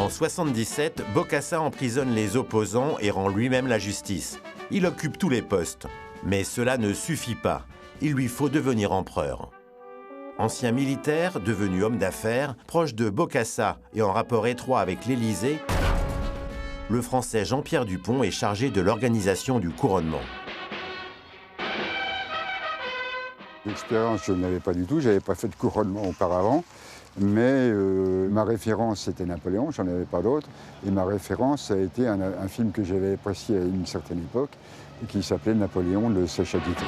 En 1977, Bokassa emprisonne les opposants et rend lui-même la justice. Il occupe tous les postes. Mais cela ne suffit pas. Il lui faut devenir empereur. Ancien militaire, devenu homme d'affaires, proche de Bokassa et en rapport étroit avec l'Élysée, le Français Jean-Pierre Dupont est chargé de l'organisation du couronnement. L'expérience, je n'avais pas du tout, je n'avais pas fait de couronnement auparavant, mais ma référence c'était Napoléon, j'en avais pas d'autre, et ma référence a été un film que j'avais apprécié à une certaine époque, et qui s'appelait Napoléon le Sacha Guitry.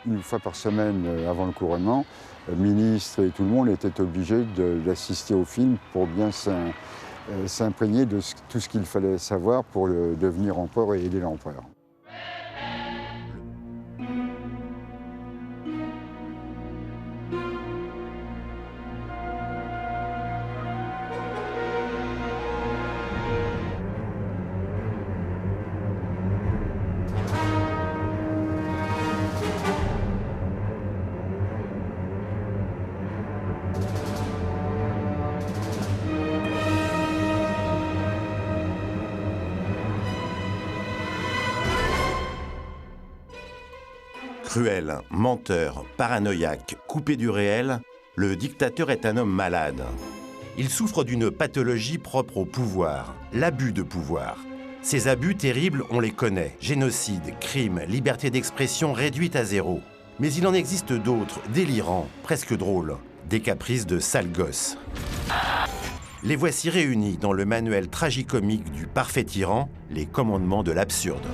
Une fois par semaine avant le couronnement, le ministre et tout le monde étaient obligés d'assister au film pour bien s'imprégner de tout ce qu'il fallait savoir pour devenir empereur et aider l'empereur. Cruel, menteur, paranoïaque, coupé du réel, le dictateur est un homme malade. Il souffre d'une pathologie propre au pouvoir, l'abus de pouvoir. Ces abus terribles, on les connaît. Génocide, crimes, liberté d'expression réduite à zéro. Mais il en existe d'autres, délirants, presque drôles. Des caprices de sale gosse. Les voici réunis dans le manuel tragicomique du parfait tyran, les commandements de l'absurde.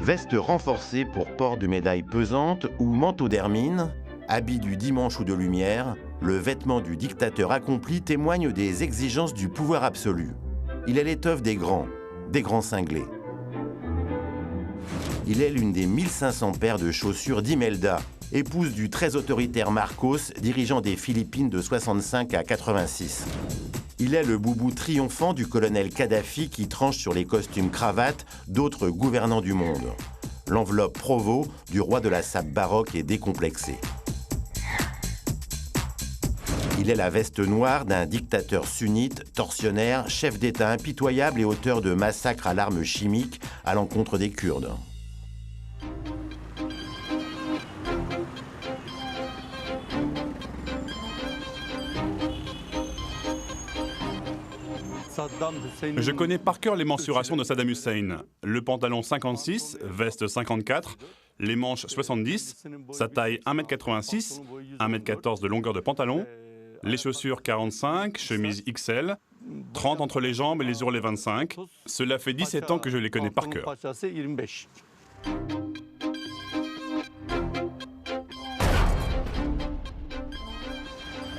Veste renforcée pour port de médaille pesante ou manteau d'hermine, habit du dimanche ou de lumière, le vêtement du dictateur accompli témoigne des exigences du pouvoir absolu. Il est l'étoffe des grands cinglés. Il est l'une des 1500 paires de chaussures d'Imelda, épouse du très autoritaire Marcos, dirigeant des Philippines de 65 à 86. Il est le boubou triomphant du colonel Kadhafi qui tranche sur les costumes cravates d'autres gouvernants du monde. L'enveloppe Provo du roi de la sape baroque et décomplexée. Il est la veste noire d'un dictateur sunnite, tortionnaire, chef d'État impitoyable et auteur de massacres à l'arme chimique à l'encontre des Kurdes. Je connais par cœur les mensurations de Saddam Hussein. Le pantalon 56, veste 54, les manches 70, sa taille 1m86, 1m14 de longueur de pantalon, les chaussures 45, chemise XL, 30 entre les jambes et les ourlets 25. Cela fait 17 ans que je les connais par cœur.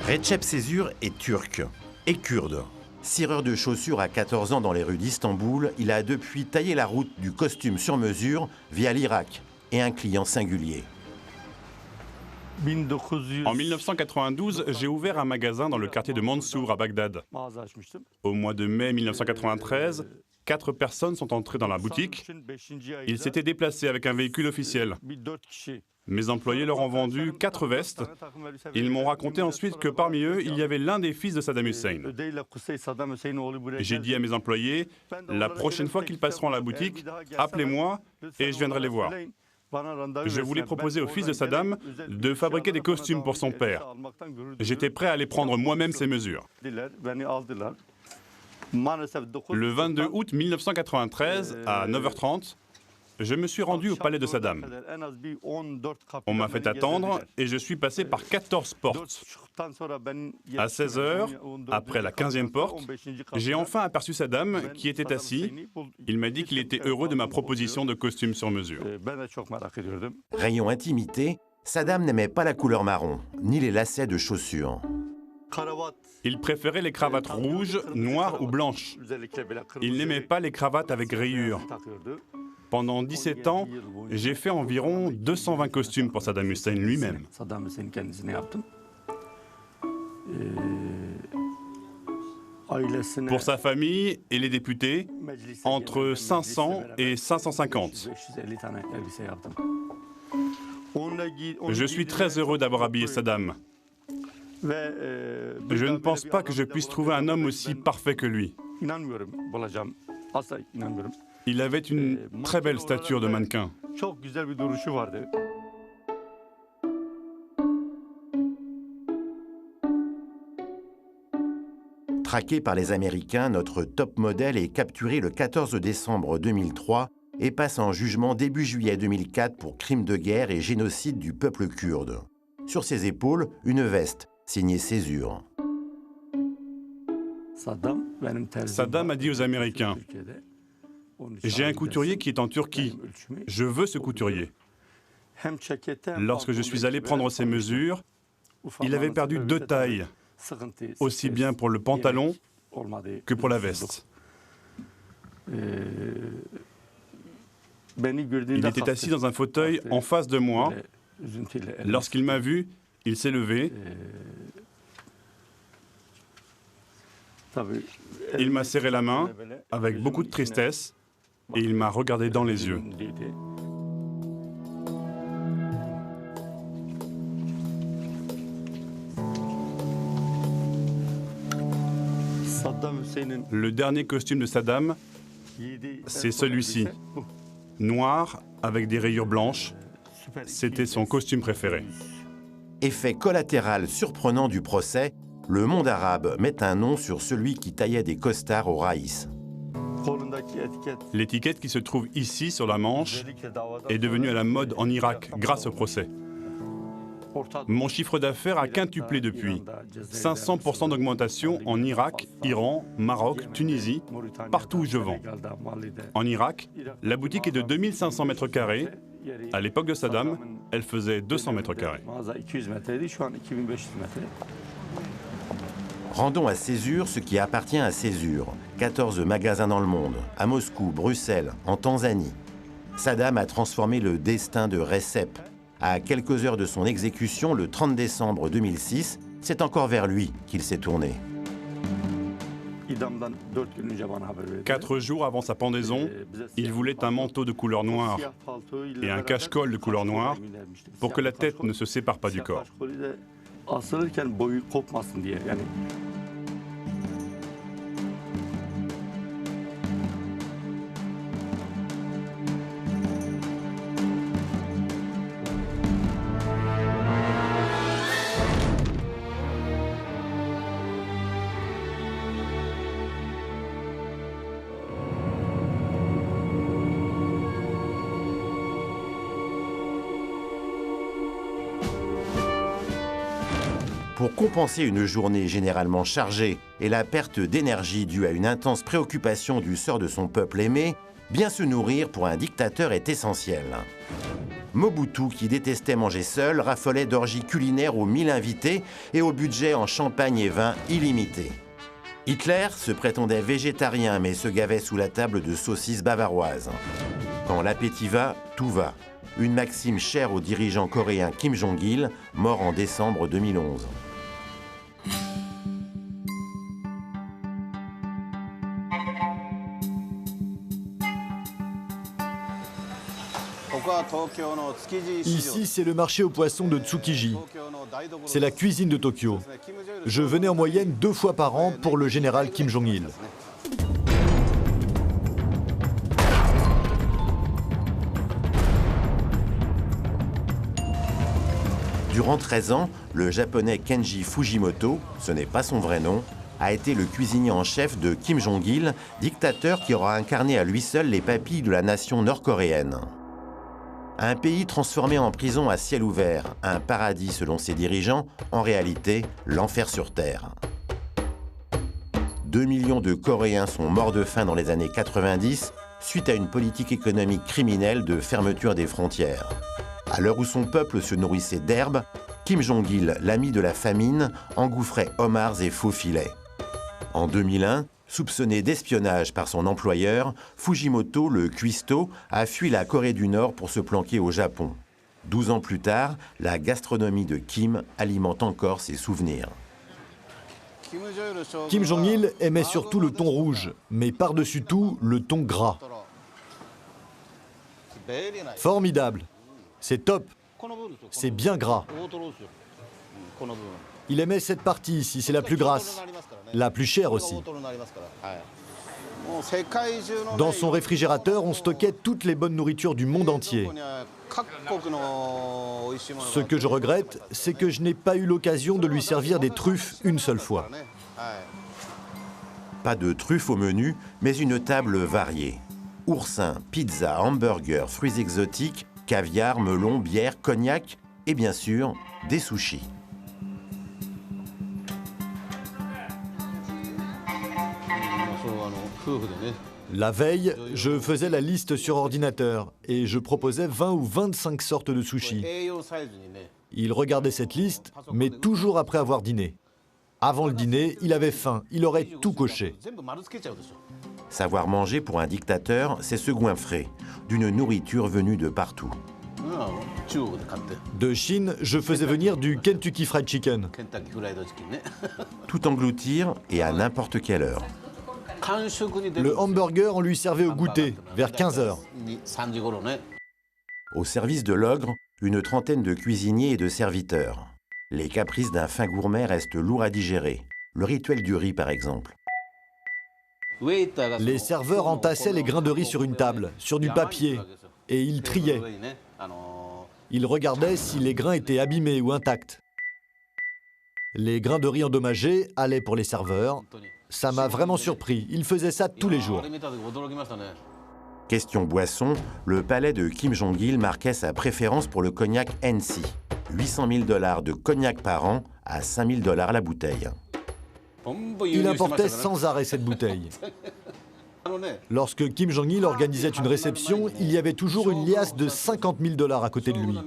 Recep Cezur est turc et kurde. Cireur de chaussures à 14 ans dans les rues d'Istanbul, il a depuis taillé la route du costume sur mesure via l'Irak et un client singulier. En 1992, j'ai ouvert un magasin dans le quartier de Mansour à Bagdad. Au mois de mai 1993, 4 personnes sont entrées dans la boutique. Ils s'étaient déplacés avec un véhicule officiel. Mes employés leur ont vendu 4 vestes. Ils m'ont raconté ensuite que parmi eux, il y avait l'un des fils de Saddam Hussein. J'ai dit à mes employés, la prochaine fois qu'ils passeront à la boutique, appelez-moi et je viendrai les voir. Je voulais proposer au fils de Saddam de fabriquer des costumes pour son père. J'étais prêt à aller prendre moi-même ces mesures. Le 22 août 1993, à 9h30, je me suis rendu au palais de Saddam. On m'a fait attendre et je suis passé par 14 portes. À 16h, après la 15e porte, j'ai enfin aperçu Saddam qui était assis. Il m'a dit qu'il était heureux de ma proposition de costume sur mesure. Rayon intimité, Saddam n'aimait pas la couleur marron, ni les lacets de chaussures. Il préférait les cravates rouges, noires ou blanches. Il n'aimait pas les cravates avec rayures. Pendant 17 ans, j'ai fait environ 220 costumes pour Saddam Hussein lui-même. Pour sa famille et les députés, entre 500 et 550. Je suis très heureux d'avoir habillé Saddam. Je ne pense pas que je puisse trouver un homme aussi parfait que lui. Il avait une très belle stature de mannequin. Traqué par les Américains, notre top modèle est capturé le 14 décembre 2003 et passe en jugement début juillet 2004 pour crime de guerre et génocide du peuple kurde. Sur ses épaules, une veste signée Césure. Saddam a dit aux Américains, « J'ai un couturier qui est en Turquie. Je veux ce couturier. » Lorsque je suis allé prendre ses mesures, il avait perdu 2 tailles, aussi bien pour le pantalon que pour la veste. Il était assis dans un fauteuil en face de moi. Lorsqu'il m'a vu, il s'est levé. Il m'a serré la main avec beaucoup de tristesse et il m'a regardé dans les yeux. Le dernier costume de Saddam, c'est celui-ci. Noir avec des rayures blanches. C'était son costume préféré. Effet collatéral surprenant du procès, le monde arabe met un nom sur celui qui taillait des costards au Raïs. L'étiquette qui se trouve ici sur la manche est devenue à la mode en Irak grâce au procès. Mon chiffre d'affaires a quintuplé depuis. 500% d'augmentation en Irak, Iran, Maroc, Tunisie, partout où je vends. En Irak, la boutique est de 2500 mètres carrés. À l'époque de Saddam, elle faisait 200 mètres carrés. Rendons à Césure ce qui appartient à Césure. 14 magasins dans le monde, à Moscou, Bruxelles, en Tanzanie. Saddam a transformé le destin de Recep. À quelques heures de son exécution, le 30 décembre 2006, c'est encore vers lui qu'il s'est tourné. 4 jours avant sa pendaison, il voulait un manteau de couleur noire et un cache-col de couleur noire pour que la tête ne se sépare pas du corps. Pour compenser une journée généralement chargée et la perte d'énergie due à une intense préoccupation du sort de son peuple aimé, bien se nourrir pour un dictateur est essentiel. Mobutu, qui détestait manger seul, raffolait d'orgies culinaires aux 1000 invités et au budget en champagne et vin illimité. Hitler se prétendait végétarien mais se gavait sous la table de saucisses bavaroises. Quand l'appétit va, tout va. Une maxime chère au dirigeant coréen Kim Jong-il, mort en décembre 2011. Ici, c'est le marché aux poissons de Tsukiji. C'est la cuisine de Tokyo. Je venais en moyenne 2 fois par an pour le général Kim Jong-il. Durant 13 ans, le japonais Kenji Fujimoto, ce n'est pas son vrai nom, a été le cuisinier en chef de Kim Jong-il, dictateur qui aura incarné à lui seul les papilles de la nation nord-coréenne. Un pays transformé en prison à ciel ouvert, un paradis selon ses dirigeants, en réalité, l'enfer sur terre. 2 millions de Coréens sont morts de faim dans les années 90, suite à une politique économique criminelle de fermeture des frontières. À l'heure où son peuple se nourrissait d'herbes, Kim Jong-il, l'ami de la famine, engouffrait homards et faux filets. En 2001, soupçonné d'espionnage par son employeur, Fujimoto, le cuistot, a fui la Corée du Nord pour se planquer au Japon. 12 ans plus tard, la gastronomie de Kim alimente encore ses souvenirs. Kim Jong-il aimait surtout le thon rouge, mais par-dessus tout, le thon gras. Formidable. C'est top. C'est bien gras. Il aimait cette partie ici, c'est la plus grasse. La plus chère aussi. Dans son réfrigérateur, on stockait toutes les bonnes nourritures du monde entier. Ce que je regrette, c'est que je n'ai pas eu l'occasion de lui servir des truffes une seule fois. Pas de truffes au menu, mais une table variée. Oursins, pizza, hamburgers, fruits exotiques, caviar, melon, bière, cognac et bien sûr, des sushis. La veille, je faisais la liste sur ordinateur et je proposais 20 ou 25 sortes de sushis. Il regardait cette liste, mais toujours après avoir dîné. Avant le dîner, il avait faim, il aurait tout coché. Savoir manger pour un dictateur, c'est se goinfrer d'une nourriture venue de partout. De Chine, je faisais venir du Kentucky Fried Chicken. Tout engloutir et à n'importe quelle heure. Le hamburger, on lui servait au goûter, vers 15 h. Au service de l'ogre, une trentaine de cuisiniers et de serviteurs. Les caprices d'un fin gourmet restent lourds à digérer. Le rituel du riz, par exemple. Les serveurs entassaient les grains de riz sur une table, sur du papier, et ils triaient. Ils regardaient si les grains étaient abîmés ou intacts. Les grains de riz endommagés allaient pour les serveurs. Ça m'a vraiment surpris. Ils faisaient ça tous les jours. Question boisson, le palais de Kim Jong-il marquait sa préférence pour le cognac NC. 800 000 $ de cognac par an à 5 000 $ la bouteille. Il importait sans arrêt cette bouteille. Lorsque Kim Jong-il organisait une réception, il y avait toujours une liasse de 50 000 $ à côté de lui.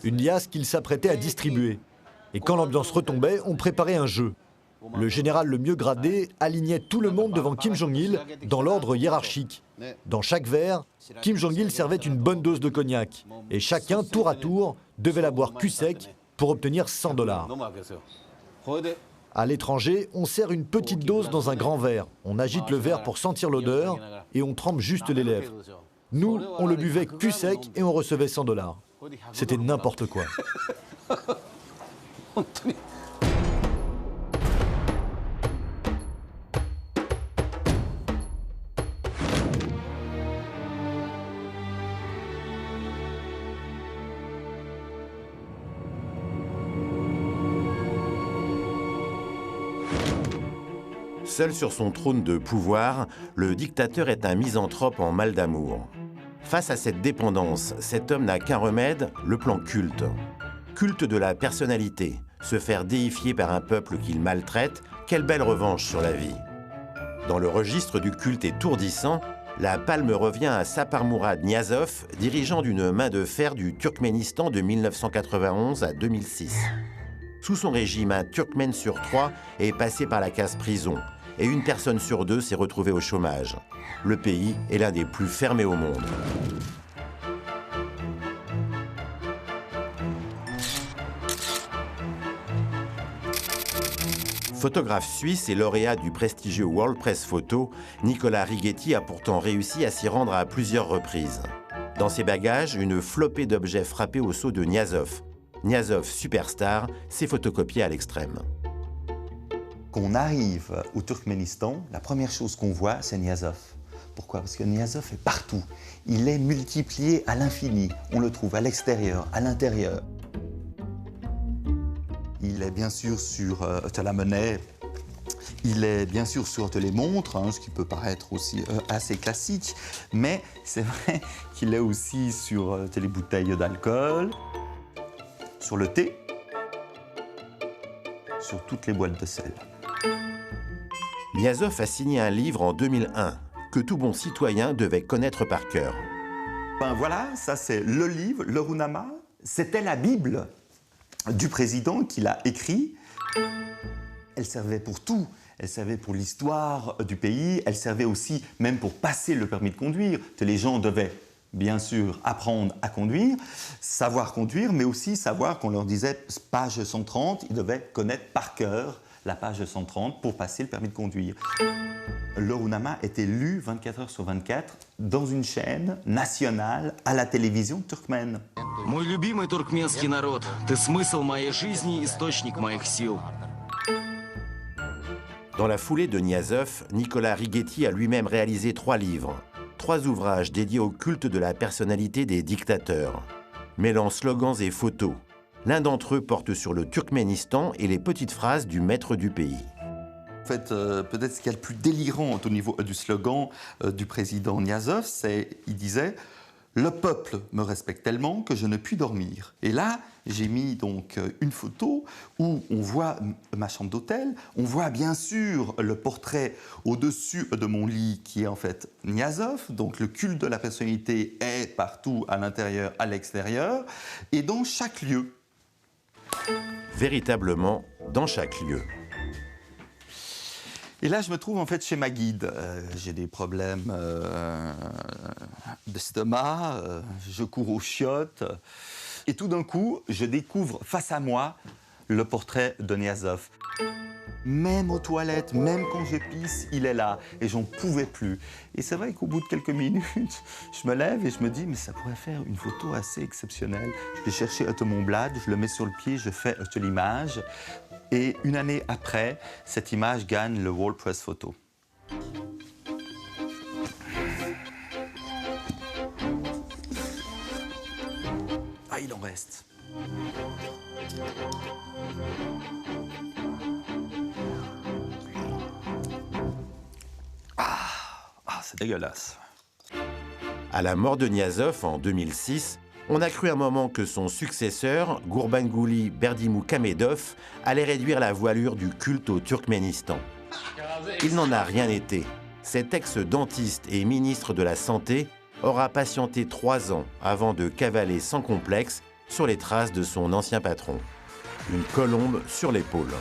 Une liasse qu'il s'apprêtait à distribuer. Et quand l'ambiance retombait, on préparait un jeu. Le général le mieux gradé alignait tout le monde devant Kim Jong-il dans l'ordre hiérarchique. Dans chaque verre, Kim Jong-il servait une bonne dose de cognac. Et chacun, tour à tour, devait la boire cul sec pour obtenir 100 $. À l'étranger, on sert une petite dose dans un grand verre. On agite le verre pour sentir l'odeur et on trempe juste les lèvres. Nous, on le buvait cul sec et on recevait 100 $. C'était n'importe quoi. Seul sur son trône de pouvoir, le dictateur est un misanthrope en mal d'amour. Face à cette dépendance, cet homme n'a qu'un remède, le plan culte. Culte de la personnalité, se faire déifier par un peuple qu'il maltraite, quelle belle revanche sur la vie. Dans le registre du culte étourdissant, la palme revient à Saparmourad Niazov, dirigeant d'une main de fer du Turkménistan de 1991 à 2006. Sous son régime, un Turkmène sur 3 est passé par la case prison et une personne sur 2 s'est retrouvée au chômage. Le pays est l'un des plus fermés au monde. Photographe suisse et lauréat du prestigieux World Press Photo, Nicolas Righetti a pourtant réussi à s'y rendre à plusieurs reprises. Dans ses bagages, une flopée d'objets frappés au sceau de Niazov. Niazov, superstar, s'est photocopié à l'extrême. Quand on arrive au Turkménistan, la première chose qu'on voit, c'est Niazov. Pourquoi? Parce que Niazov est partout. Il est multiplié à l'infini. On le trouve à l'extérieur, à l'intérieur. Il est bien sûr sur la monnaie, il est bien sûr sur les montres, ce qui peut paraître aussi assez classique, mais c'est vrai qu'il est aussi sur les bouteilles d'alcool, sur le thé, sur toutes les boîtes de sel. Niazov a signé un livre en 2001 que tout bon citoyen devait connaître par cœur. Ben voilà, ça c'est le livre, le Runama. C'était la Bible du président qu'il a écrit. Elle servait pour tout. Elle servait pour l'histoire du pays. Elle servait aussi même pour passer le permis de conduire. Les gens devaient bien sûr apprendre à conduire, savoir conduire, mais aussi savoir qu'on leur disait page 130, ils devaient connaître par cœur la page 130 pour passer le permis de conduire. Le Runama était lu 24 heures sur 24 dans une chaîne nationale à la télévision turkmène. Мой любимый туркменский народ, ты смысл моей жизни, источник моих сил. Dans la foulée de Niazov, Nicolas Righetti a lui-même réalisé 3 livres, 3 ouvrages dédiés au culte de la personnalité des dictateurs, mêlant slogans et photos. L'un d'entre eux porte sur le Turkménistan et les petites phrases du maître du pays. En fait, peut-être ce qu'il y a le plus délirant au niveau du slogan du président Niazov, c'est il disait « Le peuple me respecte tellement que je ne puis dormir ». Et là, j'ai mis donc une photo où on voit ma chambre d'hôtel, on voit bien sûr le portrait au-dessus de mon lit qui est en fait Niazov, donc le culte de la personnalité est partout à l'intérieur, à l'extérieur, et dans chaque lieu. Véritablement, dans chaque lieu. Et là, je me trouve en fait chez ma guide. J'ai des problèmes d'estomac, je cours aux chiottes. Et tout d'un coup, je découvre face à moi le portrait de Niazov. Même aux toilettes, même quand je pisse, il est là. Et j'en pouvais plus. Et c'est vrai qu'au bout de quelques minutes, je me lève et je me dis, mais ça pourrait faire une photo assez exceptionnelle. Je vais chercher mon blad, je le mets sur le pied, je fais l'image. Et une année après, cette image gagne le World Press Photo. Ah, il en reste. C'est dégueulasse. À la mort de Niazov en 2006, on a cru un moment que son successeur, Gurbanguly Berdimuhamedov, allait réduire la voilure du culte au Turkménistan. Il n'en a rien été. Cet ex-dentiste et ministre de la Santé aura patienté 3 ans avant de cavaler sans complexe sur les traces de son ancien patron. Une colombe sur l'épaule.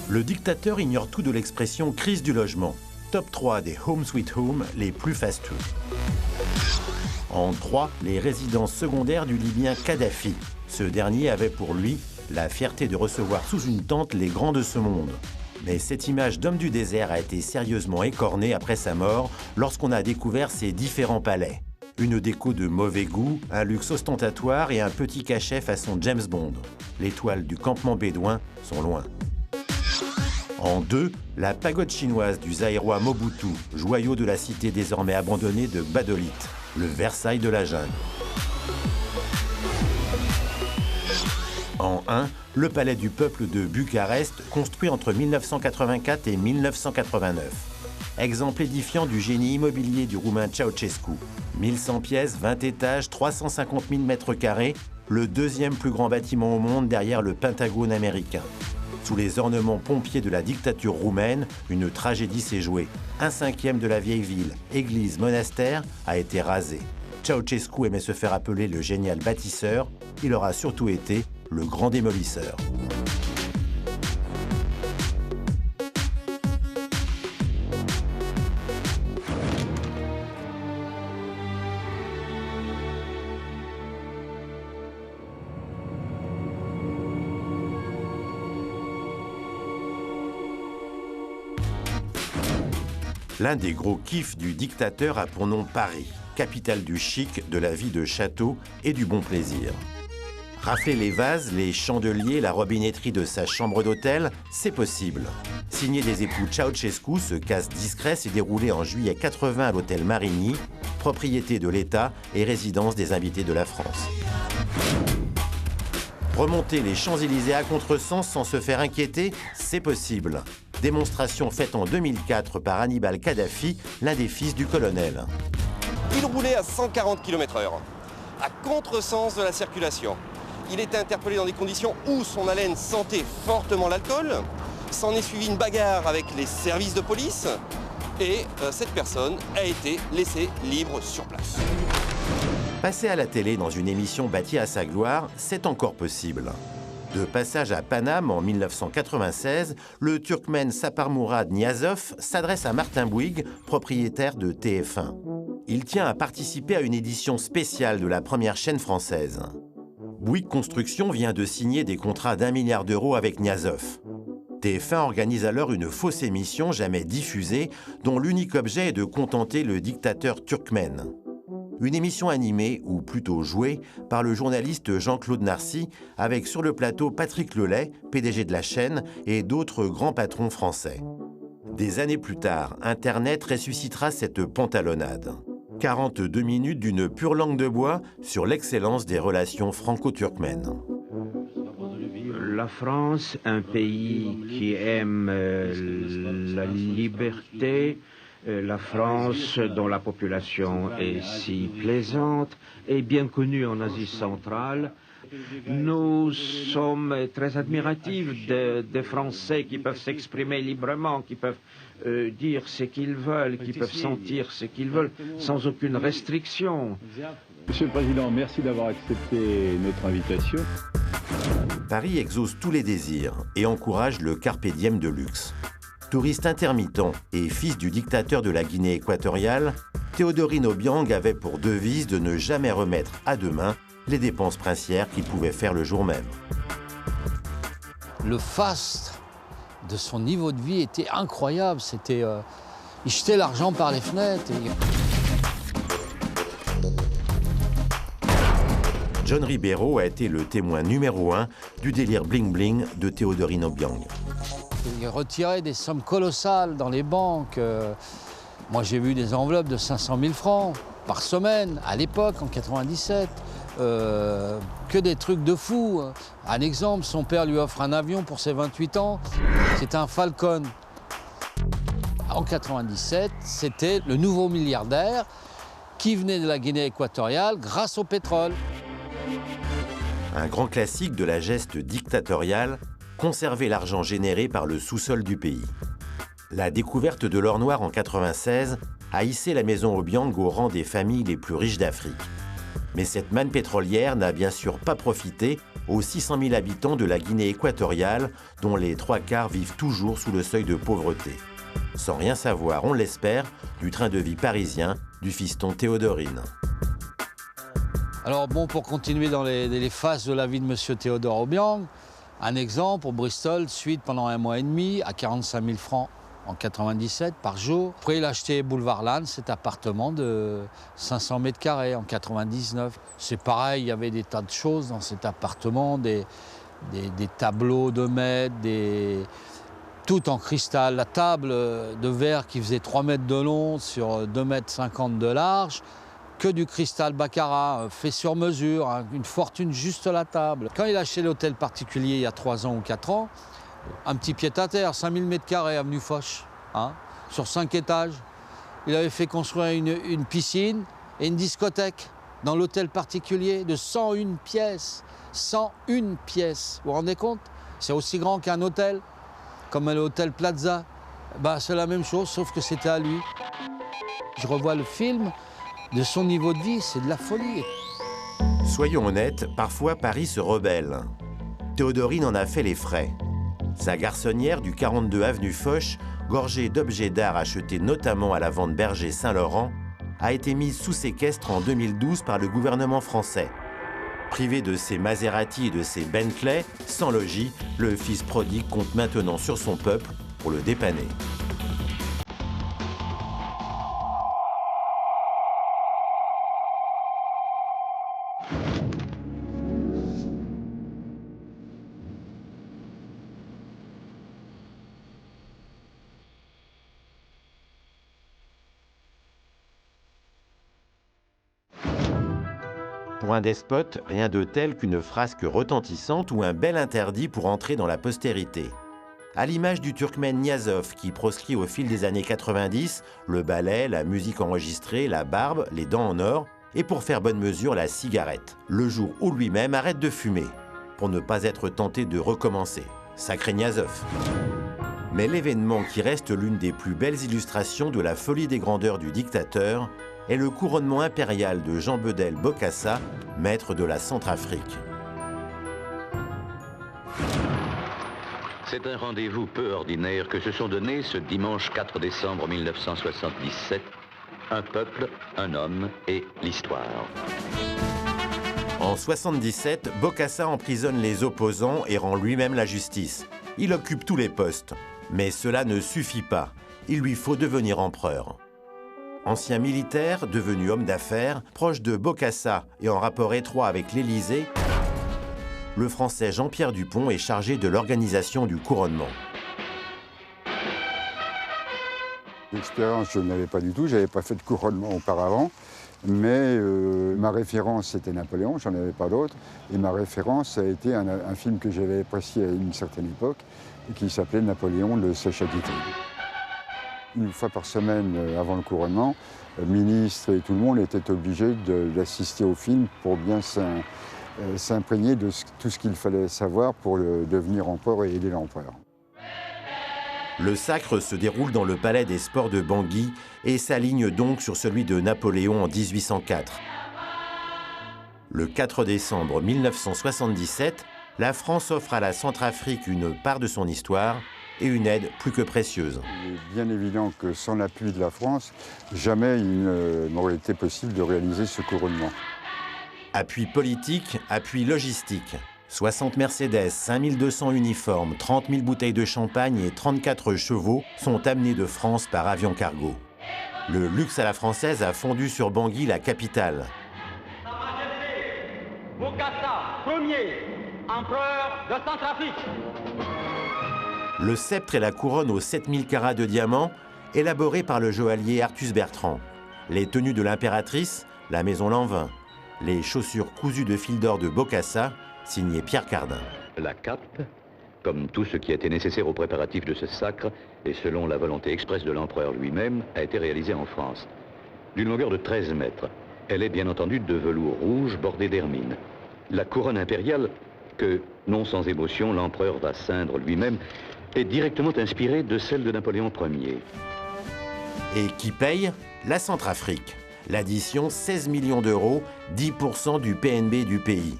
Le dictateur ignore tout de l'expression crise du logement. Top 3 des Home Sweet Home les plus fasteux. En 3, les résidences secondaires du Libyen Kadhafi. Ce dernier avait pour lui la fierté de recevoir sous une tente les grands de ce monde. Mais cette image d'homme du désert a été sérieusement écornée après sa mort lorsqu'on a découvert ses différents palais. Une déco de mauvais goût, un luxe ostentatoire et un petit cachet façon James Bond. Les toiles du campement bédouin sont loin. En 2, la pagode chinoise du Zaïrois Mobutu, joyau de la cité désormais abandonnée de Badolit, le Versailles de la jungle. En 1, le palais du peuple de Bucarest, construit entre 1984 et 1989. Exemple édifiant du génie immobilier du roumain Ceausescu. 1100 pièces, 20 étages, 350 000 mètres carrés, le 2e plus grand bâtiment au monde derrière le Pentagone américain. Sous les ornements pompiers de la dictature roumaine, une tragédie s'est jouée. 1/5 de la vieille ville, église, monastère, a été rasé. Ceausescu aimait se faire appeler le génial bâtisseur, il aura surtout été le grand démolisseur. L'un des gros kiffs du dictateur a pour nom Paris, capitale du chic, de la vie de château et du bon plaisir. Rafler les vases, les chandeliers, la robinetterie de sa chambre d'hôtel, c'est possible. Signé des époux Ceausescu, ce casse discret s'est déroulé en juillet 80 à l'hôtel Marigny, propriété de l'État et résidence des invités de la France. Remonter les Champs-Élysées à contresens sans se faire inquiéter, c'est possible. Démonstration faite en 2004 par Hannibal Kadhafi, l'un des fils du colonel. Il roulait à 140 km/h, à contresens de la circulation. Il était interpellé dans des conditions où son haleine sentait fortement l'alcool. S'en est suivi une bagarre avec les services de police. et cette personne a été laissée libre sur place. Passer à la télé dans une émission bâtie à sa gloire, c'est encore possible. De passage à Paname en 1996, le Turkmène Saparmourad Niazov s'adresse à Martin Bouygues, propriétaire de TF1. Il tient à participer à une édition spéciale de la première chaîne française. Bouygues Construction vient de signer des contrats d'1 milliard d'euros avec Niazov. TF1 organise alors une fausse émission jamais diffusée, dont l'unique objet est de contenter le dictateur turkmène. Une émission animée, ou plutôt jouée, par le journaliste Jean-Claude Narcy, avec sur le plateau Patrick Lelay, PDG de la chaîne, et d'autres grands patrons français. Des années plus tard, Internet ressuscitera cette pantalonnade. 42 minutes d'une pure langue de bois sur l'excellence des relations franco-turkmènes. La France, un pays qui aime la liberté, la France, dont la population est si plaisante, est bien connue en Asie centrale. Nous sommes très admiratifs des Français qui peuvent s'exprimer librement, qui peuvent dire ce qu'ils veulent, qui peuvent sentir ce qu'ils veulent, sans aucune restriction. Monsieur le Président, merci d'avoir accepté notre invitation. Paris exauce tous les désirs et encourage le carpe diem de luxe. Touriste intermittent et fils du dictateur de la Guinée équatoriale, Théodorine Obiang avait pour devise de ne jamais remettre à demain les dépenses princières qu'il pouvait faire le jour même. Le faste de son niveau de vie était incroyable. C'était, il jetait l'argent par les fenêtres. John Ribeiro a été le témoin numéro 1 du délire bling-bling de Théodorine Obiang. Il retirait des sommes colossales dans les banques. Moi, j'ai vu des enveloppes de 500 000 francs par semaine, à l'époque, en 97. Que des trucs de fou. Un exemple, son père lui offre un avion pour ses 28 ans. C'est un Falcon. En 97, c'était le nouveau milliardaire qui venait de la Guinée équatoriale grâce au pétrole. Un grand classique de la geste dictatoriale, conserver l'argent généré par le sous-sol du pays. La découverte de l'or noir en 96 a hissé la maison Obiang au rang des familles les plus riches d'Afrique. Mais cette manne pétrolière n'a bien sûr pas profité aux 600 000 habitants de la Guinée équatoriale, dont les 3/4 vivent toujours sous le seuil de pauvreté. Sans rien savoir, on l'espère, du train de vie parisien du fiston Théodorine. Alors bon, pour continuer dans les phases de la vie de M. Théodore Obiang, un exemple, pour Bristol, suite pendant 1 mois et demi, à 45 000 francs en 97 par jour. Après, il a acheté Boulevard Lannes, cet appartement de 500 mètres carrés en 99. C'est pareil, il y avait des tas de choses dans cet appartement, des tableaux de maître, tout en cristal. La table de verre qui faisait 3 mètres de long sur 2,50 mètres de large, que du cristal baccarat, fait sur mesure, hein, une fortune juste la table. Quand il a acheté l'hôtel particulier il y a 3 ans ou 4 ans, un petit pied-à-terre, 5000 mètres carrés, avenue Foch, hein, sur 5 étages. Il avait fait construire une piscine et une discothèque dans l'hôtel particulier de 101 pièces. 101 pièces, vous vous rendez compte? C'est aussi grand qu'un hôtel, comme l'hôtel Plaza. Bah, c'est la même chose, sauf que c'était à lui. Je revois le film. De son niveau de vie, c'est de la folie. Soyons honnêtes, parfois Paris se rebelle. Théodorine en a fait les frais. Sa garçonnière du 42 avenue Foch, gorgée d'objets d'art achetés notamment à la vente Berger Saint-Laurent, a été mise sous séquestre en 2012 par le gouvernement français. Privé de ses Maserati et de ses Bentley, sans logis, le fils prodigue compte maintenant sur son peuple pour le dépanner. Pour un despote, rien de tel qu'une frasque retentissante ou un bel interdit pour entrer dans la postérité. À l'image du Turkmène Niazov qui proscrit au fil des années 90 le ballet, la musique enregistrée, la barbe, les dents en or et pour faire bonne mesure la cigarette, le jour où lui-même arrête de fumer, pour ne pas être tenté de recommencer. Sacré Niazov. Mais l'événement qui reste l'une des plus belles illustrations de la folie des grandeurs du dictateur est le couronnement impérial de Jean Bedel Bokassa, maître de la Centrafrique. C'est un rendez-vous peu ordinaire que se sont donnés ce dimanche 4 décembre 1977, un peuple, un homme et l'histoire. En 1977, Bokassa emprisonne les opposants et rend lui-même la justice. Il occupe tous les postes. Mais cela ne suffit pas. Il lui faut devenir empereur. Ancien militaire, devenu homme d'affaires, proche de Bokassa et en rapport étroit avec l'Élysée, le Français Jean-Pierre Dupont est chargé de l'organisation du couronnement. L'expérience, je n'avais pas du tout, je n'avais pas fait de couronnement auparavant, mais ma référence c'était Napoléon, j'en avais pas d'autre, et ma référence a été un film que j'avais apprécié à une certaine époque, et qui s'appelait Napoléon le Sèche-à-Quitter. Une fois par semaine avant le couronnement, le ministre et tout le monde étaient obligés d'assister au film pour bien s'imprégner de tout ce qu'il fallait savoir pour devenir empereur et aider l'empereur. Le sacre se déroule dans le palais des sports de Bangui et s'aligne donc sur celui de Napoléon en 1804. Le 4 décembre 1977, la France offre à la Centrafrique une part de son histoire et une aide plus que précieuse. Il est bien évident que sans l'appui de la France, jamais il n'aurait été possible de réaliser ce couronnement. Appui politique, appui logistique. 60 Mercedes, 5200 uniformes, 30 000 bouteilles de champagne et 34 chevaux sont amenés de France par avion cargo. Le luxe à la française a fondu sur Bangui, la capitale. Bokassa, premier empereur de Centrafrique. Le sceptre et la couronne aux 7000 carats de diamants, élaborés par le joaillier Artus Bertrand. Les tenues de l'impératrice, la maison Lanvin. Les chaussures cousues de fil d'or de Bokassa, signé Pierre Cardin. La cape, comme tout ce qui a été nécessaire aux préparatifs de ce sacre, et selon la volonté expresse de l'empereur lui-même, a été réalisée en France. D'une longueur de 13 mètres. Elle est bien entendu de velours rouge bordé d'hermine. La couronne impériale, que, non sans émotion, l'empereur va ceindre lui-même, est directement inspirée de celle de Napoléon Ier. Et qui paye? La Centrafrique. L'addition, 16 millions d'euros, 10% du PNB du pays.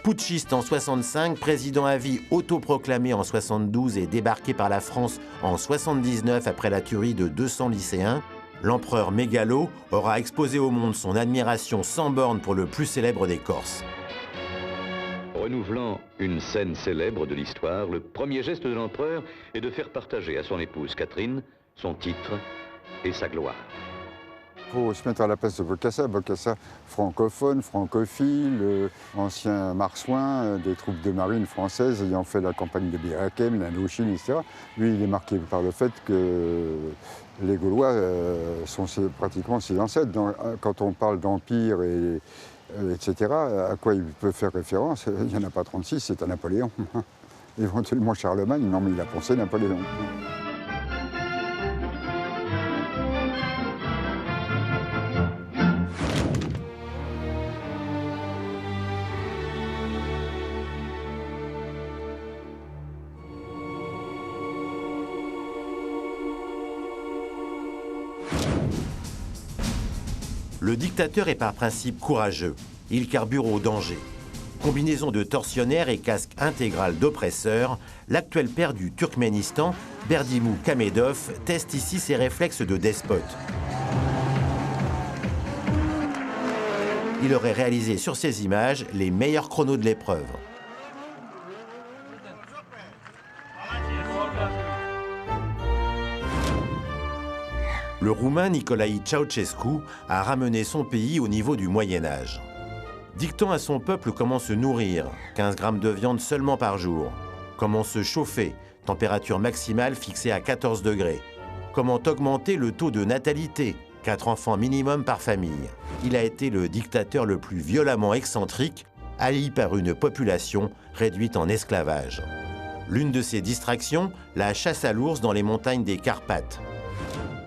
Putschiste en 65, président à vie autoproclamé en 72 et débarqué par la France en 79 après la tuerie de 200 lycéens, l'empereur mégalo aura exposé au monde son admiration sans borne pour le plus célèbre des Corses. Renouvelant une scène célèbre de l'histoire, le premier geste de l'empereur est de faire partager à son épouse Catherine son titre et sa gloire. Il faut se mettre à la place de Bokassa. Bokassa, francophone, francophile, ancien marsouin des troupes de marine françaises ayant fait la campagne de Bir Hakeim, l'Indochine, etc. Lui, il est marqué par le fait que les Gaulois sont pratiquement ses ancêtres. Quand on parle d'empire, etc., à quoi il peut faire référence? Il n'y en a pas 36, c'est à Napoléon. Éventuellement Charlemagne, non mais il a pensé Napoléon. Le dictateur est par principe courageux. Il carbure au danger. Combinaison de tortionnaire et casque intégral d'oppresseur, l'actuel père du Turkménistan, Berdimou Kamedov, teste ici ses réflexes de despote. Il aurait réalisé sur ces images les meilleurs chronos de l'épreuve. Le Roumain Nicolae Ceausescu a ramené son pays au niveau du Moyen-Âge. Dictant à son peuple comment se nourrir, 15 grammes de viande seulement par jour. Comment se chauffer, température maximale fixée à 14 degrés. Comment augmenter le taux de natalité, 4 enfants minimum par famille. Il a été le dictateur le plus violemment excentrique, haï par une population réduite en esclavage. L'une de ses distractions, la chasse à l'ours dans les montagnes des Carpates.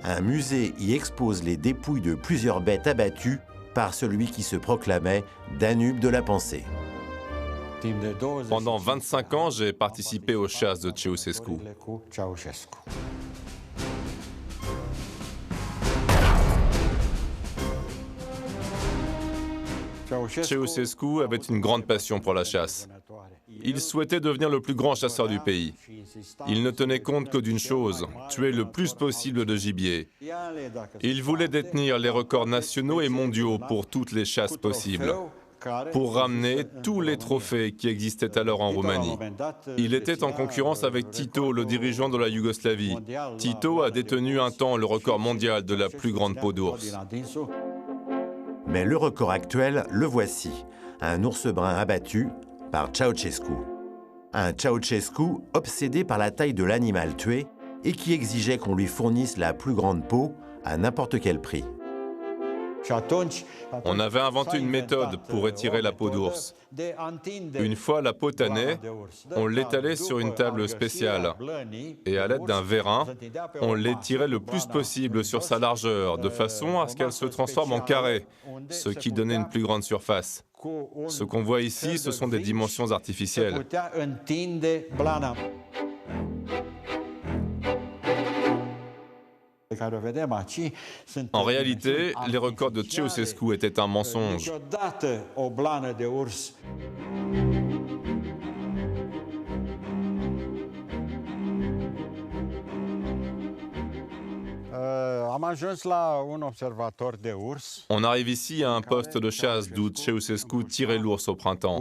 Un musée y expose les dépouilles de plusieurs bêtes abattues par celui qui se proclamait Danube de la pensée. Pendant 25 ans, j'ai participé aux chasses de Ceausescu. Ceausescu avait une grande passion pour la chasse. Il souhaitait devenir le plus grand chasseur du pays. Il ne tenait compte que d'une chose, tuer le plus possible de gibier. Il voulait détenir les records nationaux et mondiaux pour toutes les chasses possibles, pour ramener tous les trophées qui existaient alors en Roumanie. Il était en concurrence avec Tito, le dirigeant de la Yougoslavie. Tito a détenu un temps le record mondial de la plus grande peau d'ours. Mais le record actuel, le voici. Un ours brun abattu par Ceausescu. Un Ceausescu obsédé par la taille de l'animal tué et qui exigeait qu'on lui fournisse la plus grande peau à n'importe quel prix. On avait inventé une méthode pour étirer la peau d'ours. Une fois la peau tannée, on l'étalait sur une table spéciale et à l'aide d'un vérin, on l'étirait le plus possible sur sa largeur, de façon à ce qu'elle se transforme en carré, ce qui donnait une plus grande surface. Ce qu'on voit ici, ce sont des dimensions artificielles. En réalité, les records de Ceausescu étaient un mensonge. On arrive ici à un poste de chasse d'où Ceausescu tirait l'ours au printemps.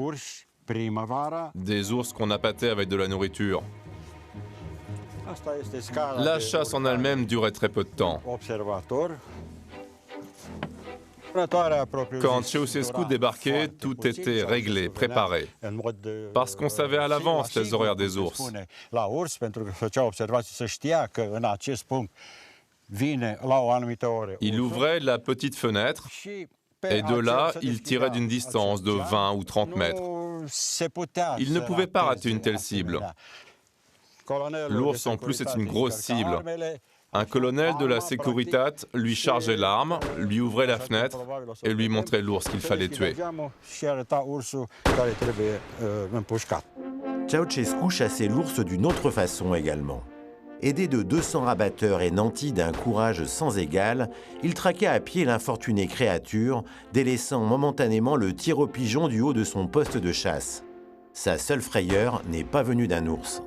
Des ours qu'on appâtait avec de la nourriture. La chasse en elle-même durait très peu de temps. Quand Ceausescu débarquait, tout était réglé, préparé. Parce qu'on savait à l'avance les horaires des ours. Il ouvrait la petite fenêtre et de là, il tirait d'une distance de 20 ou 30 mètres. Il ne pouvait pas rater une telle cible. L'ours, en plus, est une grosse cible. Un colonel de la Securitat lui chargeait l'arme, lui ouvrait la fenêtre et lui montrait l'ours qu'il fallait tuer. Ceausescu chassait l'ours d'une autre façon également. Aidé de 200 rabatteurs et nantis d'un courage sans égal, il traquait à pied l'infortunée créature, délaissant momentanément le tir au pigeon du haut de son poste de chasse. Sa seule frayeur n'est pas venue d'un ours.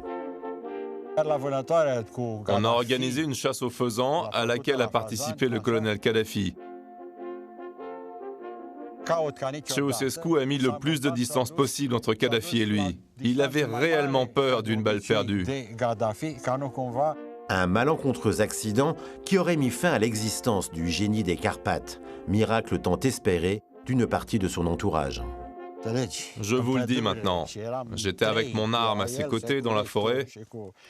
On a organisé une chasse aux faisans à laquelle a participé le colonel Kadhafi. Ceausescu a mis le plus de distance possible entre Kadhafi et lui. Il avait réellement peur d'une balle perdue. Un malencontreux accident qui aurait mis fin à l'existence du génie des Carpates, miracle tant espéré d'une partie de son entourage. Je vous le dis maintenant, j'étais avec mon arme à ses côtés dans la forêt.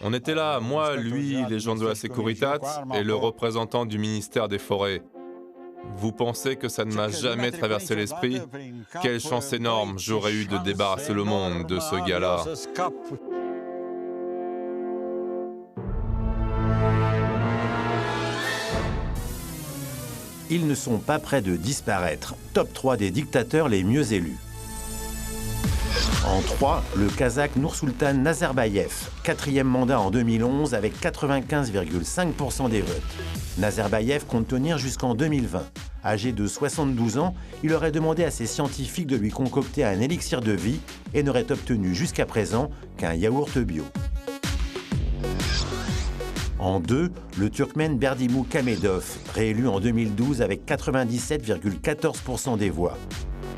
On était là, moi, lui, les gens de la Securitat et le représentant du ministère des Forêts. Vous pensez que ça ne m'a jamais traversé l'esprit? Quelle chance énorme j'aurais eu de débarrasser le monde de ce gars-là. Ils ne sont pas près de disparaître. Top 3 des dictateurs les mieux élus. En 3, le Kazakh Nursultan Nazarbayev, 4e mandat en 2011 avec 95,5% des votes. Nazarbayev compte tenir jusqu'en 2020. Âgé de 72 ans, il aurait demandé à ses scientifiques de lui concocter un élixir de vie et n'aurait obtenu jusqu'à présent qu'un yaourt bio. En 2, le Turkmène Berdimou Kamedov, réélu en 2012 avec 97,14% des voix.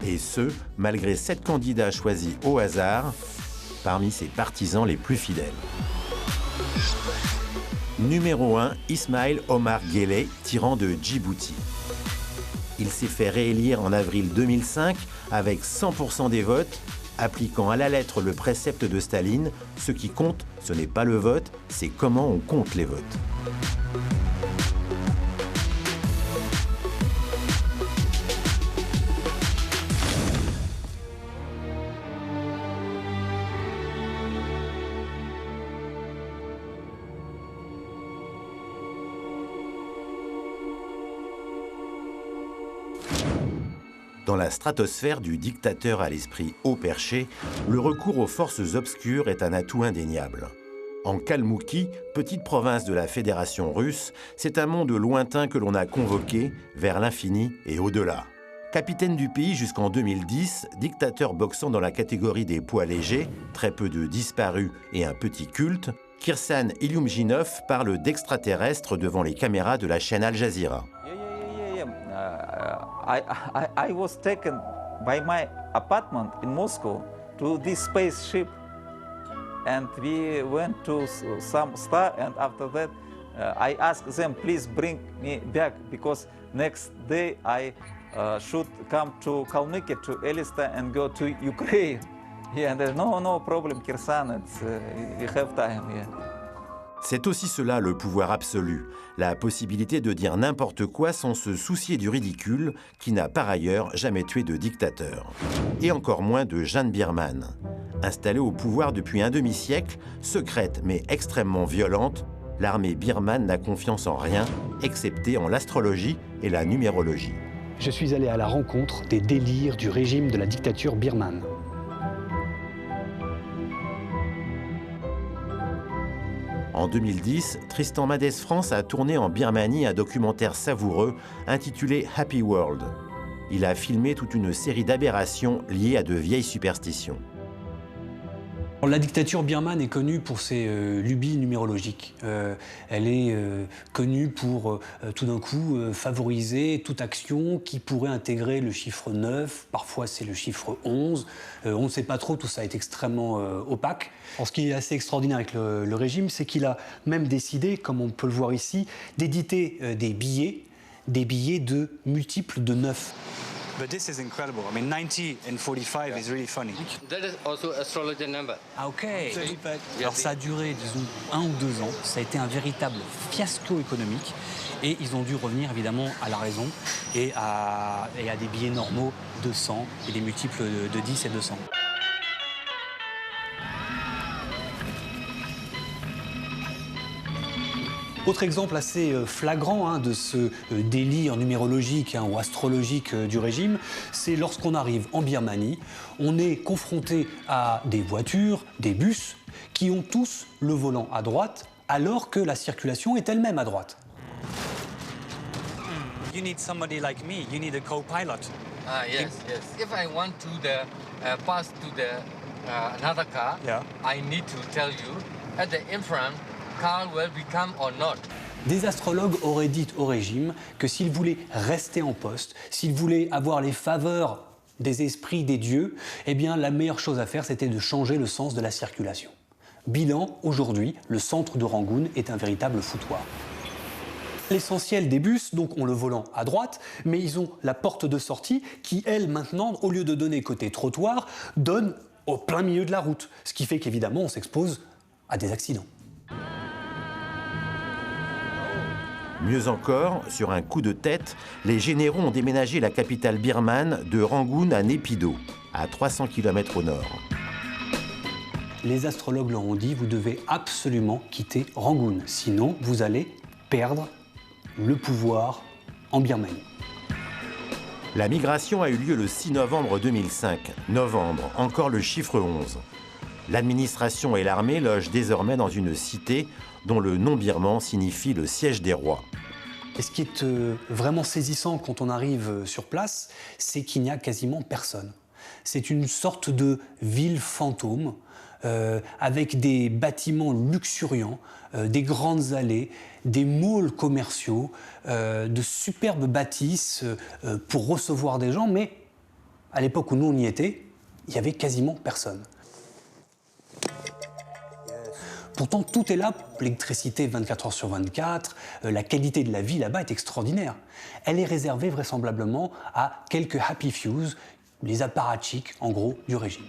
Et ce, malgré 7 candidats choisis au hasard, parmi ses partisans les plus fidèles. Numéro 1, Ismail Omar Guelleh, tyran de Djibouti. Il s'est fait réélire en avril 2005 avec 100% des votes, appliquant à la lettre le précepte de Staline, ce qui compte, ce n'est pas le vote, c'est comment on compte les votes. Dans la stratosphère du dictateur à l'esprit haut perché, le recours aux forces obscures est un atout indéniable. En Kalmoukie, petite province de la Fédération russe, c'est un monde lointain que l'on a convoqué vers l'infini et au-delà. Capitaine du pays jusqu'en 2010, dictateur boxant dans la catégorie des poids légers, très peu de disparus et un petit culte, Kirsan Ilyumzhinov parle d'extraterrestres devant les caméras de la chaîne Al Jazeera. I was taken by my apartment in Moscow to this spaceship, and we went to some star. And after that, I asked them, please bring me back, because next day I should come to Kalmykia, to Elista, and go to Ukraine. Yeah, and no problem, Kirsan. We have time. Yeah. C'est aussi cela le pouvoir absolu, la possibilité de dire n'importe quoi sans se soucier du ridicule, qui n'a par ailleurs jamais tué de dictateur. Et encore moins de Jeanne Birman. Installée au pouvoir depuis un demi-siècle, secrète mais extrêmement violente, l'armée birmane n'a confiance en rien, excepté en l'astrologie et la numérologie. Je suis allé à la rencontre des délires du régime de la dictature birmane. En 2010, Tristan Madès France a tourné en Birmanie un documentaire savoureux intitulé Happy World. Il a filmé toute une série d'aberrations liées à de vieilles superstitions. La dictature birmane est connue pour ses lubies numérologiques. Elle est connue pour tout d'un coup favoriser toute action qui pourrait intégrer le chiffre 9, parfois c'est le chiffre 11. On ne sait pas trop, tout ça est extrêmement opaque. Alors, ce qui est assez extraordinaire avec le régime, c'est qu'il a même décidé, comme on peut le voir ici, d'éditer des billets de multiples de 9. But this is incredible. I mean, 90 and 45 is really funny. That is also astrology number. Ah, ok. Alors ça a duré, disons, 1 ou 2 ans. Ça a été un véritable fiasco économique. Et ils ont dû revenir évidemment à la raison et à des billets normaux de 100 et des multiples de 10 et 200. Autre exemple assez flagrant de ce délire numérologique ou astrologique du régime, c'est lorsqu'on arrive en Birmanie, on est confronté à des voitures, des bus, qui ont tous le volant à droite, alors que la circulation est elle-même à droite. You need somebody like me. You need a co-pilot. Yes. If I want to pass to another car, I need to tell you at the in front. Des astrologues auraient dit au régime que s'il voulait rester en poste, s'il voulait avoir les faveurs des esprits des dieux, eh bien la meilleure chose à faire, c'était de changer le sens de la circulation. Bilan, aujourd'hui, le centre de Rangoon est un véritable foutoir. L'essentiel des bus, donc, ont le volant à droite, mais ils ont la porte de sortie qui, elle, maintenant, au lieu de donner côté trottoir, donne au plein milieu de la route. Ce qui fait qu'évidemment, on s'expose à des accidents. Mieux encore, sur un coup de tête, les généraux ont déménagé la capitale birmane de Rangoon à Naypyidaw, à 300 km au nord. Les astrologues leur ont dit, vous devez absolument quitter Rangoon, sinon vous allez perdre le pouvoir en Birmanie. La migration a eu lieu le 6 novembre 2005. Novembre, encore le chiffre 11. L'administration et l'armée logent désormais dans une cité dont le nom birman signifie le siège des rois. Et ce qui est vraiment saisissant quand on arrive sur place, c'est qu'il n'y a quasiment personne. C'est une sorte de ville fantôme, avec des bâtiments luxuriants, des grandes allées, des malls commerciaux, de superbes bâtisses pour recevoir des gens, mais à l'époque où nous on y était, il n'y avait quasiment personne. Pourtant, tout est là, l'électricité 24 heures sur 24, la qualité de la vie là-bas est extraordinaire. Elle est réservée vraisemblablement à quelques happy fews, les apparatchiks, en gros, du régime.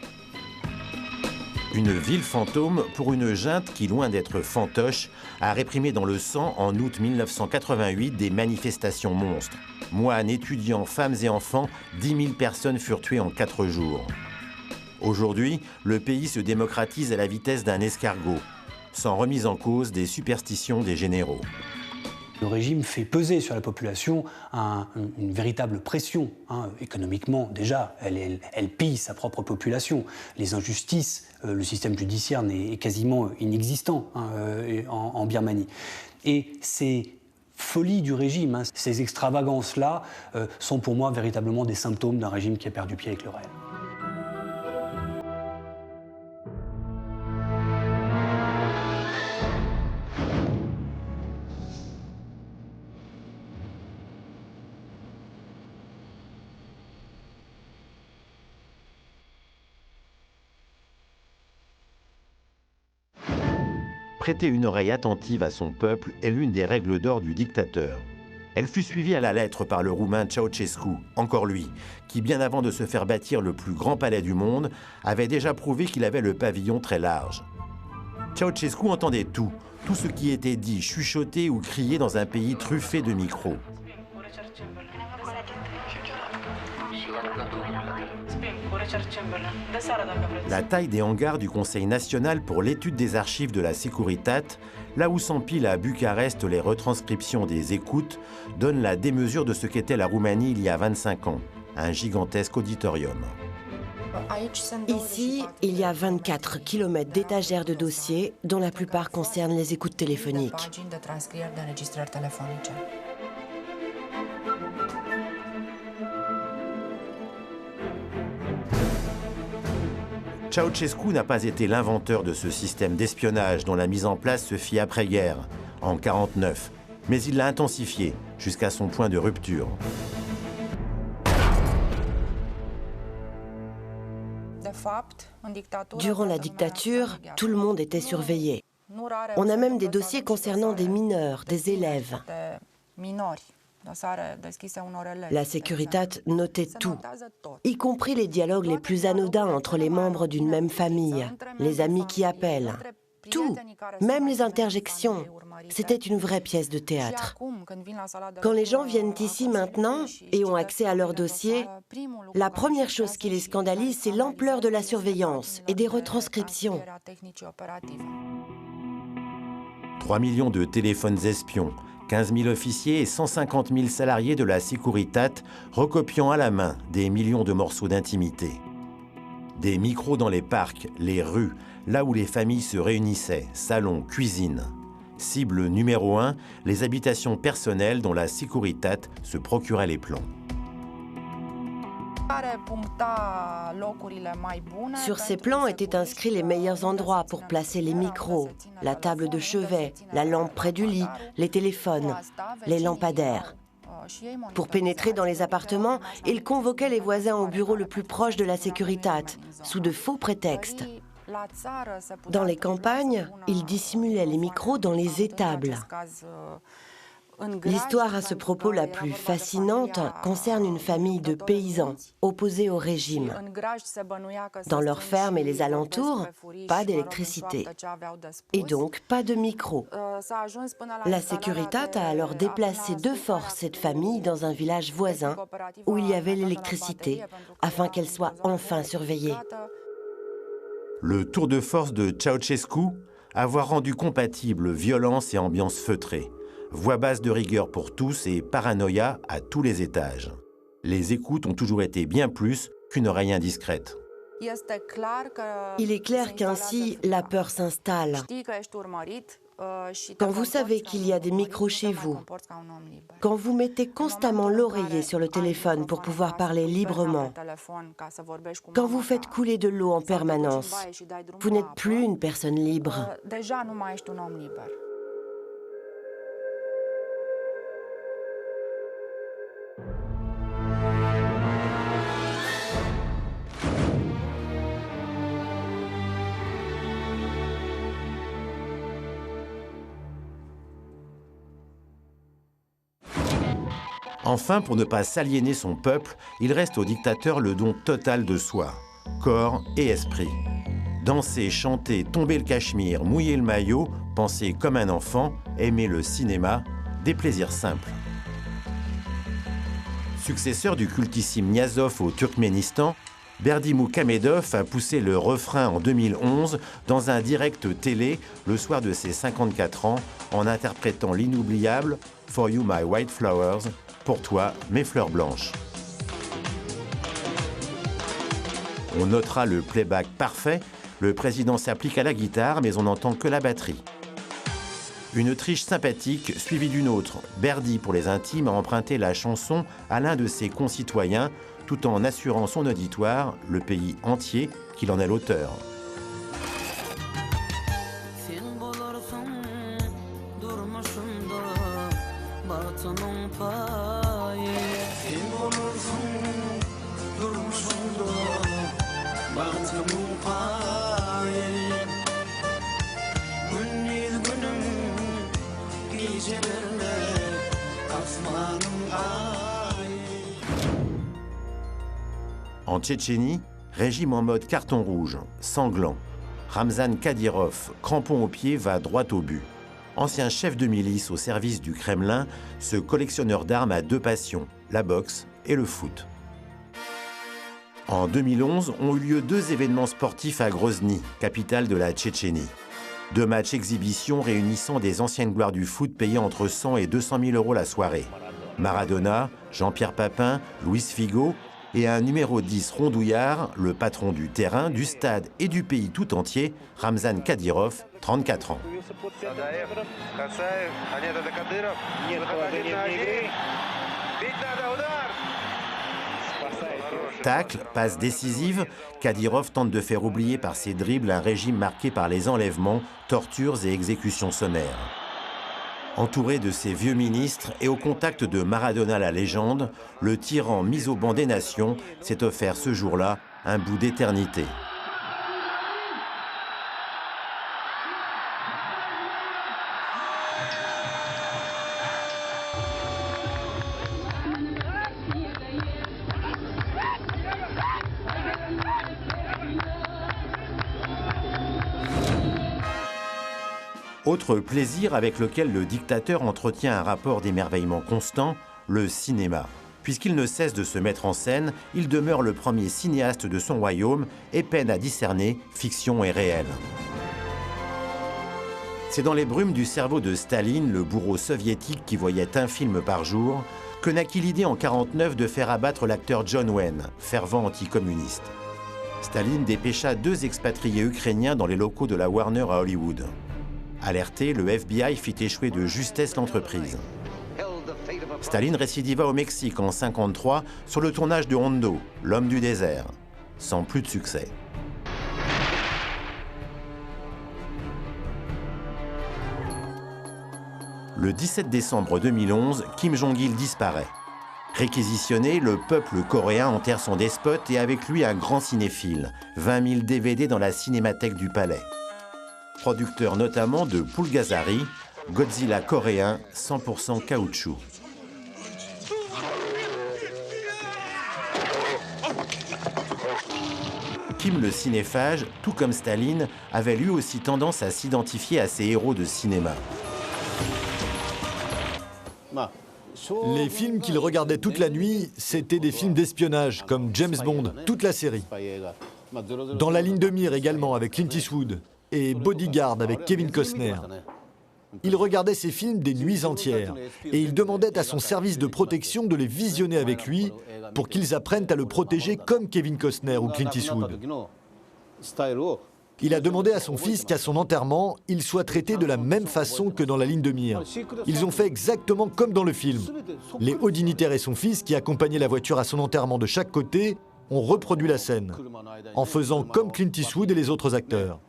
Une ville fantôme pour une junte qui, loin d'être fantoche, a réprimé dans le sang en août 1988 des manifestations monstres. Moines, étudiants, femmes et enfants, 10 000 personnes furent tuées en 4 jours. Aujourd'hui, le pays se démocratise à la vitesse d'un escargot, sans remise en cause des superstitions des généraux. Le régime fait peser sur la population une véritable pression. Économiquement, déjà, elle pille sa propre population. Les injustices, le système judiciaire est quasiment inexistant en Birmanie. Et ces folies du régime, ces extravagances-là, sont pour moi véritablement des symptômes d'un régime qui a perdu pied avec le réel. Prêter une oreille attentive à son peuple est l'une des règles d'or du dictateur. Elle fut suivie à la lettre par le Roumain Ceausescu, encore lui, qui bien avant de se faire bâtir le plus grand palais du monde, avait déjà prouvé qu'il avait le pavillon très large. Ceausescu entendait tout ce qui était dit, chuchoté ou crié dans un pays truffé de micros. La taille des hangars du Conseil national pour l'étude des archives de la Securitate, là où s'empilent à Bucarest les retranscriptions des écoutes, donne la démesure de ce qu'était la Roumanie il y a 25 ans, un gigantesque auditorium. Ici, il y a 24 km d'étagères de dossiers, dont la plupart concernent les écoutes téléphoniques. Ceausescu n'a pas été l'inventeur de ce système d'espionnage dont la mise en place se fit après-guerre, en 1949, mais il l'a intensifié jusqu'à son point de rupture. Durant la dictature, tout le monde était surveillé. On a même des dossiers concernant des mineurs, des élèves. La Securitate notait tout, y compris les dialogues les plus anodins entre les membres d'une même famille, les amis qui appellent. Tout, même les interjections. C'était une vraie pièce de théâtre. Quand les gens viennent ici maintenant et ont accès à leurs dossiers, la première chose qui les scandalise, c'est l'ampleur de la surveillance et des retranscriptions. 3 millions de téléphones espions, 15 000 officiers et 150 000 salariés de la Securitate recopiant à la main des millions de morceaux d'intimité. Des micros dans les parcs, les rues, là où les familles se réunissaient, salons, cuisines. Cible numéro 1, les habitations personnelles dont la Securitate se procurait les plans. Sur ces plans étaient inscrits les meilleurs endroits pour placer les micros, la table de chevet, la lampe près du lit, les téléphones, les lampadaires. Pour pénétrer dans les appartements, ils convoquaient les voisins au bureau le plus proche de la Securitate, sous de faux prétextes. Dans les campagnes, ils dissimulaient les micros dans les étables. L'histoire à ce propos la plus fascinante concerne une famille de paysans opposés au régime. Dans leurs fermes et les alentours, pas d'électricité. Et donc pas de micro. La Securitate a alors déplacé de force cette famille dans un village voisin où il y avait l'électricité, afin qu'elle soit enfin surveillée. Le tour de force de Ceausescu, avoir rendu compatible violence et ambiance feutrée. Voix basse de rigueur pour tous et paranoïa à tous les étages. Les écoutes ont toujours été bien plus qu'une oreille indiscrète. Il est clair qu'ainsi, la peur s'installe. Quand vous savez qu'il y a des micros chez vous, quand vous mettez constamment l'oreiller sur le téléphone pour pouvoir parler librement, quand vous faites couler de l'eau en permanence, vous n'êtes plus une personne libre. Enfin, pour ne pas s'aliéner son peuple, il reste au dictateur le don total de soi, corps et esprit. Danser, chanter, tomber le cachemire, mouiller le maillot, penser comme un enfant, aimer le cinéma, des plaisirs simples. Successeur du cultissime Niazov au Turkménistan, Berdimuhamedov a poussé le refrain en 2011 dans un direct télé le soir de ses 54 ans en interprétant l'inoubliable « For You My White Flowers », pour toi, mes fleurs blanches. On notera le playback parfait, le président s'applique à la guitare mais on n'entend que la batterie. Une triche sympathique suivie d'une autre. Berdy, pour les intimes, a emprunté la chanson à l'un de ses concitoyens tout en assurant son auditoire, le pays entier, qu'il en est l'auteur. En Tchétchénie, régime en mode carton rouge, sanglant. Ramzan Kadyrov, crampon aux pieds, va droit au but. Ancien chef de milice au service du Kremlin, ce collectionneur d'armes a deux passions, la boxe et le foot. En 2011, ont eu lieu deux événements sportifs à Grozny, capitale de la Tchétchénie. Deux matchs exhibition réunissant des anciennes gloires du foot payés entre 100 et 200 000 euros la soirée. Maradona, Jean-Pierre Papin, Luis Figo et un numéro 10 rondouillard, le patron du terrain, du stade et du pays tout entier, Ramzan Kadyrov, 34 ans. Tacle, passe décisive, Kadyrov tente de faire oublier par ses dribbles un régime marqué par les enlèvements, tortures et exécutions sommaires. Entouré de ses vieux ministres et au contact de Maradona la légende, le tyran mis au banc des nations s'est offert ce jour-là un bout d'éternité. Autre plaisir avec lequel le dictateur entretient un rapport d'émerveillement constant, le cinéma. Puisqu'il ne cesse de se mettre en scène, il demeure le premier cinéaste de son royaume et peine à discerner fiction et réel. C'est dans les brumes du cerveau de Staline, le bourreau soviétique qui voyait un film par jour, que naquit l'idée en 1949 de faire abattre l'acteur John Wayne, fervent anticommuniste. Staline dépêcha deux expatriés ukrainiens dans les locaux de la Warner à Hollywood. Alerté, le FBI fit échouer de justesse l'entreprise. Staline récidiva au Mexique en 1953 sur le tournage de Hondo, l'homme du désert, sans plus de succès. Le 17 décembre 2011, Kim Jong-il disparaît. Réquisitionné, le peuple coréen enterre son despote et avec lui un grand cinéphile, 20 000 DVD dans la cinémathèque du palais. Producteur notamment de Poulgazari, Godzilla coréen 100% caoutchouc. Kim le cinéphage, tout comme Staline, avait lui aussi tendance à s'identifier à ses héros de cinéma. Les films qu'il regardait toute la nuit, c'était des films d'espionnage, comme James Bond, toute la série. Dans la ligne de mire également, avec Clint Eastwood, et Bodyguard, avec Kevin Costner. Il regardait ces films des nuits entières, et il demandait à son service de protection de les visionner avec lui, pour qu'ils apprennent à le protéger comme Kevin Costner ou Clint Eastwood. Il a demandé à son fils qu'à son enterrement, il soit traité de la même façon que dans la ligne de mire. Ils ont fait exactement comme dans le film. Les hauts dignitaires et son fils, qui accompagnaient la voiture à son enterrement de chaque côté, ont reproduit la scène, en faisant comme Clint Eastwood et les autres acteurs.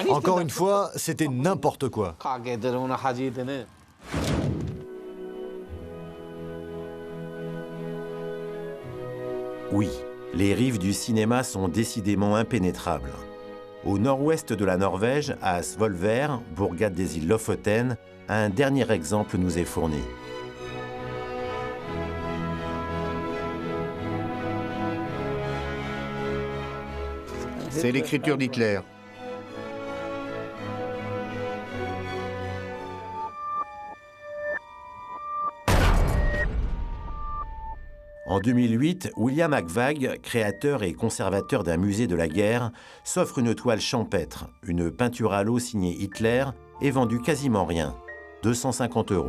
Encore une fois, c'était n'importe quoi. Oui, les rives du cinéma sont décidément impénétrables. Au nord-ouest de la Norvège, à Svolvær, bourgade des îles Lofoten, un dernier exemple nous est fourni. C'est l'écriture d'Hitler. En 2008, William Haggvag, créateur et conservateur d'un musée de la guerre, s'offre une toile champêtre, une peinture à l'eau signée Hitler et vendue quasiment rien, 250 €.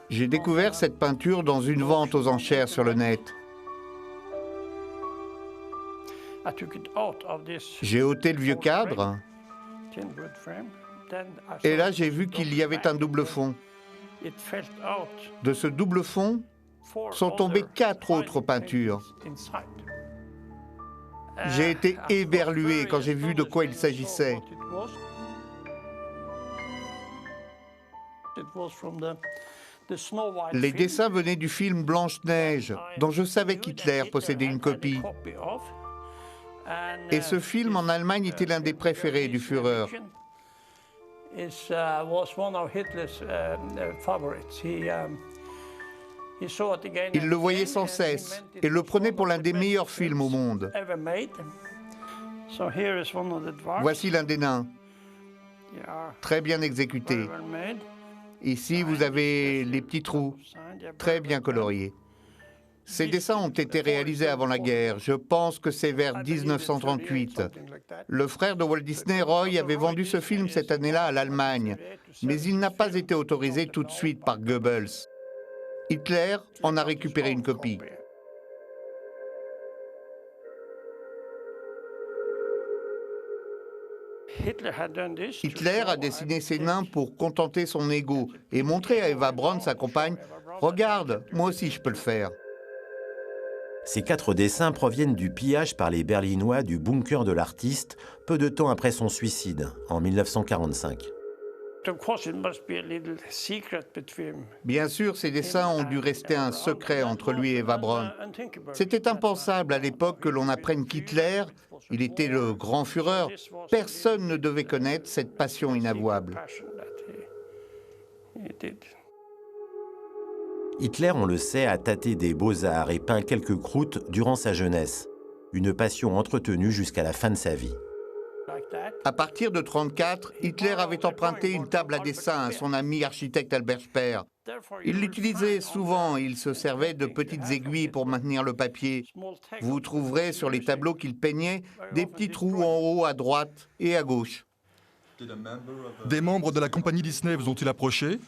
J'ai découvert cette peinture dans une vente aux enchères sur le net. J'ai ôté le vieux cadre et là j'ai vu qu'il y avait un double fond. De ce double fond sont tombées 4 autres peintures. J'ai été éberlué quand j'ai vu de quoi il s'agissait. Les dessins venaient du film Blanche-Neige, dont je savais qu'Hitler possédait une copie. Et ce film en Allemagne était l'un des préférés du Führer. Il le voyait sans cesse et le prenait pour l'un des meilleurs films au monde. Voici l'un des nains, très bien exécuté. Ici, vous avez les petits trous, très bien coloriés. Ces dessins ont été réalisés avant la guerre. Je pense que c'est vers 1938. Le frère de Walt Disney, Roy, avait vendu ce film cette année-là à l'Allemagne, mais il n'a pas été autorisé tout de suite par Goebbels. Hitler en a récupéré une copie. Hitler a dessiné ces nains pour contenter son ego et montrer à Eva Braun, sa compagne, « Regarde, moi aussi je peux le faire ». Ces 4 dessins proviennent du pillage par les Berlinois du bunker de l'artiste peu de temps après son suicide, en 1945. Bien sûr, ces dessins ont dû rester un secret entre lui et Eva Braun. C'était impensable à l'époque que l'on apprenne qu'Hitler, il était le grand Führer. Personne ne devait connaître cette passion inavouable. Hitler, on le sait, a tâté des beaux-arts et peint quelques croûtes durant sa jeunesse. Une passion entretenue jusqu'à la fin de sa vie. À partir de 1934, Hitler avait emprunté une table à dessin à son ami architecte Albert Speer. Il l'utilisait souvent et il se servait de petites aiguilles pour maintenir le papier. Vous trouverez sur les tableaux qu'il peignait des petits trous en haut à droite et à gauche. Des membres de la compagnie Disney vous ont-ils approché?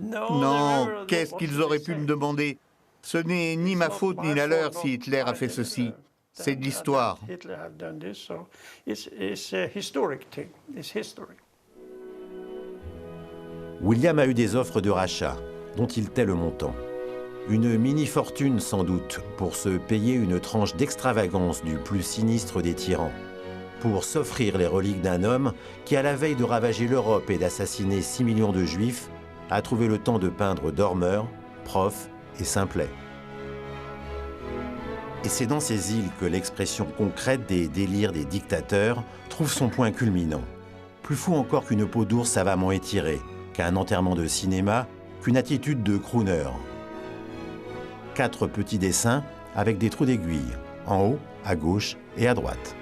Non, qu'est-ce qu'ils auraient pu me demander? Ce n'est ni ma faute ni la leur si Hitler a fait ceci. C'est de l'histoire. William a eu des offres de rachat, dont il tait le montant. Une mini-fortune sans doute, pour se payer une tranche d'extravagance du plus sinistre des tyrans. Pour s'offrir les reliques d'un homme qui, à la veille de ravager l'Europe et d'assassiner 6 millions de Juifs, a trouvé le temps de peindre Dormeur, Prof et Simplet. Et c'est dans ces îles que l'expression concrète des délires des dictateurs trouve son point culminant. Plus fou encore qu'une peau d'ours savamment étirée, qu'un enterrement de cinéma, qu'une attitude de crooner. 4 petits dessins avec des trous d'aiguille, en haut, à gauche et à droite.